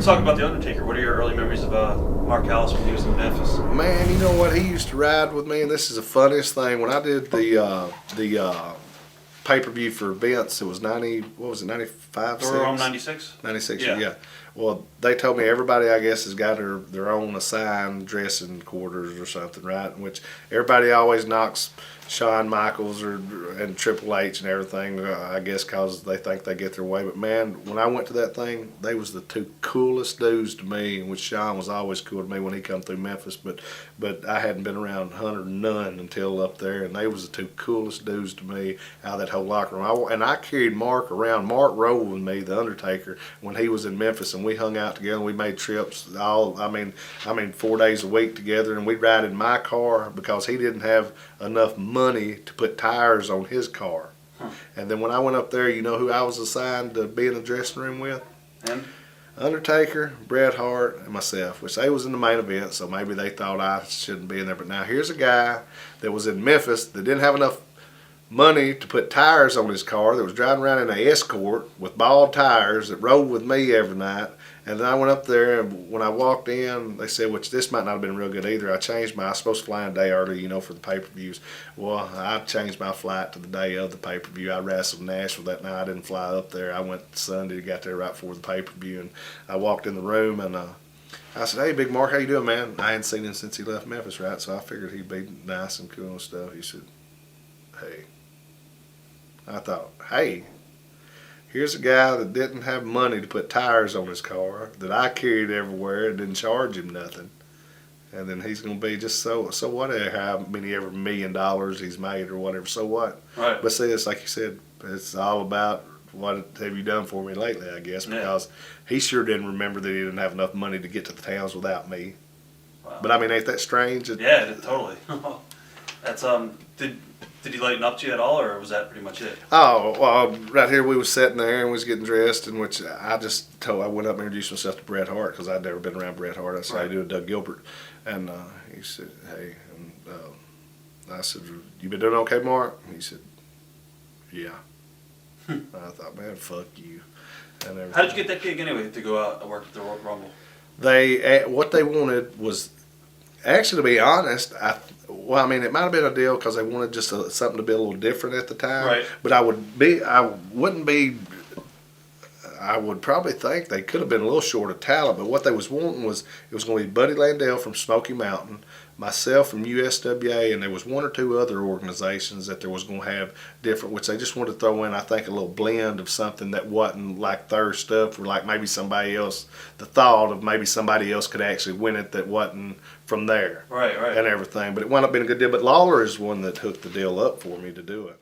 talk about the Undertaker. What are your early memories of Mark Callis when he was in Memphis? Man, you know what? He used to ride with me, and this is the funniest thing. When I did the pay-per-view for Vince, it was 90. What was it? 95. They were on 96. 96. Yeah. Yeah. Well, they told me everybody, I guess, has got their own assigned dressing quarters or something, right? In which everybody always knocks Shawn Michaels and Triple H and everything, I guess, because they think they get their way. But man, when I went to that thing, they was the two coolest dudes to me. Which Shawn was always cool to me when he come through Memphis, but I hadn't been around Hunter none until up there, and they was the two coolest dudes to me out of that whole locker room. And I carried Mark around. Mark rode with me, the Undertaker, when he was in Memphis, and we hung out together. And we made trips I mean 4 days a week together, and we'd ride in my car because he didn't have enough money to put tires on his car. And then when I went up there, you know who I was assigned to be in the dressing room with? And? Undertaker, Bret Hart, and myself, which they was in the main event, so maybe they thought I shouldn't be in there. But now here's a guy that was in Memphis that didn't have enough money to put tires on his car, that was driving around in an Escort with bald tires, that rode with me every night. And then I went up there, and when I walked in, they said, which this might not have been real good either, I changed I was supposed to fly a day early, you know, for the pay-per-views. Well, I changed my flight to the day of the pay-per-view. I wrestled in Nashville that night. I didn't fly up there. I went Sunday, got there right before the pay-per-view, and I walked in the room, and I said, "Hey, Big Mark, how you doing, man?" I hadn't seen him since he left Memphis, right? So I figured he'd be nice and cool and stuff. He said, "Hey." I thought, "Hey, here's a guy that didn't have money to put tires on his car, that I carried everywhere and didn't charge him nothing. And then he's going to be just so whatever, how many ever $1 million he's made or whatever, so what?" Right. But see, it's like you said, it's all about what have you done for me lately, I guess, because he sure didn't remember that he didn't have enough money to get to the towns without me. Wow. But I mean, ain't that strange? Yeah, totally. That's Did he lighten up to you at all, or was that pretty much it? Oh, well, right here we was sitting there and we was getting dressed, in which I went up and introduced myself to Bret Hart because I'd never been around Bret Hart. I said, "How you doing, Doug Gilbert?" And he said, "Hey," and I said, "You been doing okay, Mark?" And he said, "Yeah." I thought, man, fuck you. And everything. How did you get that gig anyway to go out and work at the Royal Rumble? What they wanted was, actually, to be honest, well, I mean, it might have been a deal because they wanted just something to be a little different at the time. Right. But I would probably think they could have been a little short of talent. But what they was wanting was, it was going to be Buddy Landell from Smoky Mountain, myself from USWA, and there was one or two other organizations that there was going to have different, which they just wanted to throw in, I think, a little blend of something that wasn't like their stuff, or like maybe somebody else, the thought of maybe somebody else could actually win it that wasn't from there. Right. And everything. But it wound up being a good deal. But Lawler is one that hooked the deal up for me to do it.